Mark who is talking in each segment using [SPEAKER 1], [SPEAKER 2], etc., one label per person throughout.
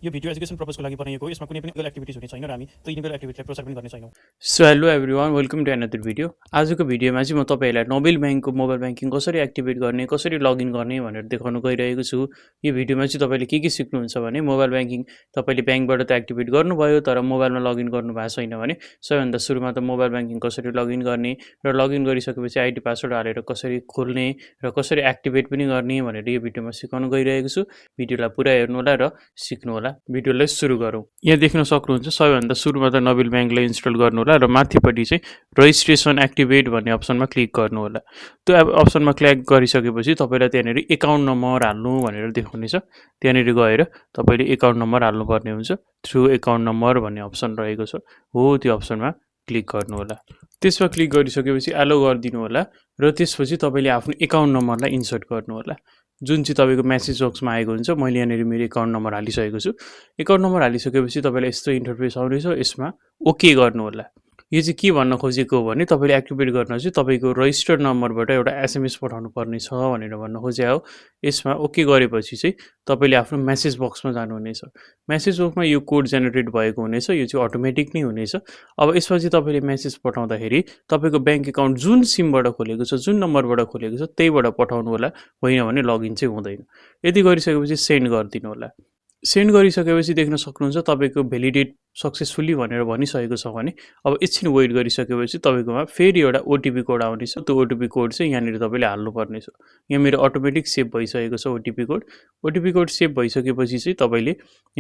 [SPEAKER 1] यो video education पर्पजको लागि बनाइएको हो। यसमा कुनै पनि इलिगल एक्टिभिटिज हुने छैन र हामी त्यो इलिगल एक्टिभिटीलाई प्रोत्साहन पनि गर्ने छैनौँ।
[SPEAKER 2] So hello everyone, welcome to another video. आजको भिडियोमा चाहिँ म तपाईँहरूलाई नोबेल ब्याङ्कको मोबाइल ब्याङ्किङ कसरी एक्टिभेट गर्ने, कसरी लगइन गर्ने भनेर देखाउन गइरहेको छु। यो भिडियोमा चाहिँ तपाईँले के सिक्नुहुन्छ भने मोबाइल ब्याङ्किङ तपाईँले ब्याङ्कबाट त एक्टिभेट गर्नुभयो, तर मोबाइलमा लगइन गर्नु भएको छैन भने सबैभन्दा सुरुमा त मोबाइल ब्याङ्किङ कसरी लगइन गर्ने र लगइन गरिसकेपछि आइडी पासवर्ड हालेर कसरी खोल्ने र कसरी एक्टिभेट पनि गर्ने भनेर यो भिडियोमा सिकाउन गइरहेको छु। भिडियोलाई पुरा हेर्नु होला र सिक्नु होला। भिडियोलाई सुरु गरौँ। यहाँ देख्न सक्नुहुन्छ सबैभन्दा सुरुमा त नोबेल ब्याङ्कलाई इन्स्टल गर्नु होला र माथिपट्टि चाहिँ रजिस्ट्रेसन एक्टिभेट भन्ने अप्सनमा क्लिक गर्नु होला। त्यो अप्सनमा क्लिक गरिसकेपछि तपाईँलाई त्यहाँनिर एकाउन्ट नम्बर हाल्नु भनेर देखाउनेछ। त्यहाँनिर गएर तपाईँले एकाउन्ट नम्बर हाल्नुपर्ने हुन्छ। थ्रु एकाउन्ट नम्बर भन्ने अप्सन रहेको छ, हो त्यो अप्सनमा क्लिक गर्नु होला। त्यसमा क्लिक गरिसकेपछि एलो गरिदिनु होला र त्यसपछि तपाईँले आफ्नो एकाउन्ट नम्बरलाई इन्सर्ट गर्नु होला, जुन चाहिँ तपाईँको मेसेज बक्समा आएको हुन्छ। मैले यहाँनिर मेरो एकाउन्ट नम्बर हालिसकेको छु। एकाउन्ट नम्बर हालिसकेपछि तपाईँलाई यस्तो इन्टरफेस आउनेछ, यसमा ओके गर्नु होला। यो चाहिँ के भन्न खोजेको हो भने तपाईँले एक्टिभेट गर्न चाहिँ तपाईँको रजिस्टर्ड नम्बरबाट एउटा एसएमएस पठाउनु पर्ने छ भनेर भन्न खोजे हो। यसमा ओके गरेपछि चाहिँ तपाईँले आफ्नो मेसेज बक्समा जानुहुनेछ। मेसेज बक्समा यो कोड जेनेरेट भएको हुनेछ, यो चाहिँ अटोमेटिक नै हुनेछ। अब यसमा चाहिँ तपाईँले मेसेज पठाउँदाखेरि तपाईँको ब्याङ्क एकाउन्ट जुन सिमबाट खोलेको छ, जुन नम्बरबाट खोलेको छ त्यहीबाट पठाउनु होला, होइन भने लगइन चाहिँ हुँदैन। यति गरिसकेपछि सेन्ड गरिदिनु होला। सेन्ड गरिसकेपछि देख्न सक्नुहुन्छ तपाईँको भ्यालिडेट सक्सेसफुल्ली भनेर भनिसकेको छ भने अब एकछिन वेट गरिसकेपछि तपाईँकोमा फेरि एउटा ओटिपी कोड आउनेछ। त्यो ओटिपी कोड चाहिँ यहाँनिर तपाईँले हाल्नुपर्नेछ। यहाँ मेरो अटोमेटिक सेभ भइसकेको छ OTP code. OTP code save भइसकेपछि चाहिँ तपाईँले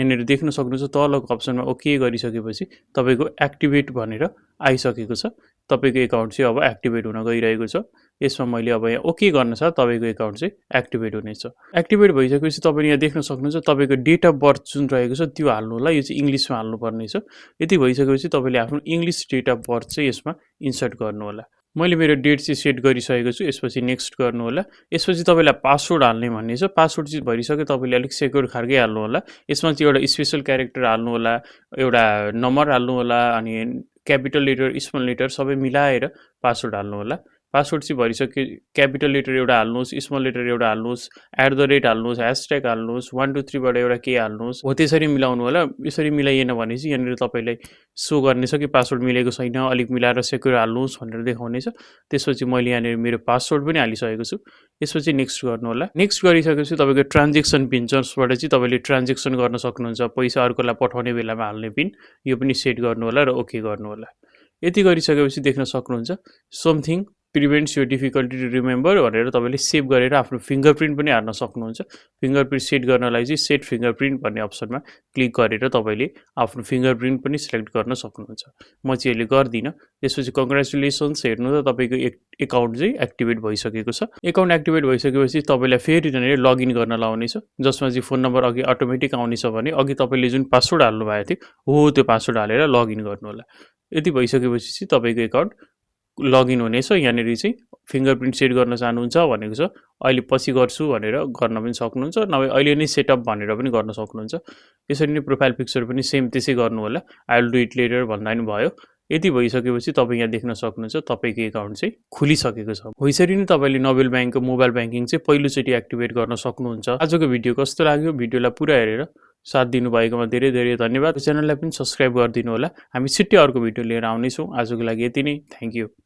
[SPEAKER 2] यहाँनिर देख्न सक्नुहुन्छ तलको अप्सनमा ओके गरिसकेपछि तपाईँको एक्टिभेट भनेर आइसकेको छ। तपाईँको एकाउन्ट चाहिँ अब एक्टिभेट हुन गइरहेको छ। यसमा मैले अब यहाँ ओके गर्न साथ तपाईँको एकाउन्ट चाहिँ एक्टिभेट हुनेछ। एक्टिभेट भइसकेपछि तपाईँले यहाँ देख्न सक्नुहुन्छ तपाईँको डेट अफ बर्थ जुन रहेको छ त्यो हाल्नु होला। यो चाहिँ इङ्ग्लिसमा हाल्नुपर्नेछ। यति भइसकेपछि तपाईँले आफ्नो इङ्ग्लिस डेट अफ बर्थ चाहिँ यसमा इन्सर्ट गर्नु होला। मैले मेरो डेट चाहिँ सेट गरिसकेको छु। यसपछि नेक्स्ट गर्नु होला। यसपछि तपाईँलाई पासवर्ड हाल्ने भन्ने छ। पासवर्ड चाहिँ भइसक्यो, तपाईँले अलिक सेक्युर खालकै हाल्नु होला। यसमा चाहिँ एउटा स्पेसल क्यारेक्टर हाल्नु होला, एउटा नम्बर हाल्नु होला, अनि क्यापिटल लेटर स्मल लेटर सबै मिलाएर पासवर्ड हाल्नु होला। पासवर्ड चाहिँ भइसक्यो, क्यापिटल लेटर एउटा हाल्नुहोस्, स्मल लेटर एउटा हाल्नुहोस्, @ हाल्नुहोस्, ह्यासट्याग हाल्नुहोस्, 1 2 3 बाट एउटा के हाल्नुहोस्, हो त्यसरी मिलाउनु होला। यसरी मिलाइएन भने चाहिँ यहाँनिर तपाईँलाई सो गर्नेछ कि पासवर्ड मिलेको छैन, अलिक मिलाएर सेक्युर हाल्नुहोस् भनेर देखाउनेछ। त्यसपछि मैले यहाँनिर मेरो पासवर्ड पनि हालिसकेको छु। यसपछि नेक्स्ट गर्नु होला। नेक्स्ट गरिसकेपछि तपाईँको ट्रान्जेक्सन पिन जसबाट चाहिँ तपाईँले ट्रान्जेक्सन गर्न सक्नुहुन्छ, पैसा अर्कोलाई पठाउने बेलामा हाल्ने पिन, यो पनि सेट गर्नु होला र ओके गर्नु होला। यति गरिसकेपछि देख्न सक्नुहुन्छ समथिङ प्रिभेन्ट्स यो डिफिकल्टी टु रिमेम्बर भनेर तपाईँले सेभ गरेर आफ्नो फिङ्गरप्रिन्ट पनि हाल्न सक्नुहुन्छ। फिङ्गरप्रिन्ट सेट गर्नलाई चाहिँ सेट फिङ्गरप्रिन्ट भन्ने अप्सनमा क्लिक गरेर तपाईँले आफ्नो फिङ्गरप्रिन्ट पनि सिलेक्ट गर्न सक्नुहुन्छ। म चाहिँ अहिले गर्दिनँ। त्यसपछि कङ्ग्रेचुलेसन्स, हेर्नु त तपाईँको एकाउन्ट चाहिँ एक्टिभेट भइसकेको छ। एकाउन्ट एक्टिभेट भइसकेपछि तपाईँलाई फेरि यहाँनिर लगइन गर्न लाउनेछ, जसमा चाहिँ फोन नम्बर अघि अटोमेटिक आउनेछ भने अघि तपाईँले जुन पासवर्ड हाल्नु भएको थियो हो त्यो पासवर्ड हालेर लगइन गर्नु होला। यति भइसकेपछि चाहिँ तपाईँको एकाउन्ट लगइन हुनेछ। यहाँनिर चाहिँ फिङ्गरप्रिन्ट सेट गर्न चाहनुहुन्छ भनेको छ, अहिले पछि गर्छु भनेर गर्न पनि सक्नुहुन्छ, नभए अहिले नै सेटअप भनेर पनि गर्न सक्नुहुन्छ। यसरी नै प्रोफाइल पिक्चर पनि सेम त्यसै गर्नु होला, I will do it later भन्दा पनि भयो। यति भइसकेपछि तपाईँ यहाँ देख्न सक्नुहुन्छ तपाईँको एकाउन्ट चाहिँ खुलिसकेको छ। हो यसरी नै तपाईँले नोबेल ब्याङ्कको मोबाइल ब्याङ्किङ चाहिँ पहिलोचोटि एक्टिभेट गर्न सक्नुहुन्छ। आजको भिडियो कस्तो लाग्यो? भिडियोलाई पुरा हेरेर साथ दिनुभएकोमा धेरै धेरै धन्यवाद। च्यानललाई पनि सब्सक्राइब गरिदिनु होला। हामी छिट्टै अर्को भिडियो लिएर आउनेछौँ। आजको लागि यति नै। Thank you.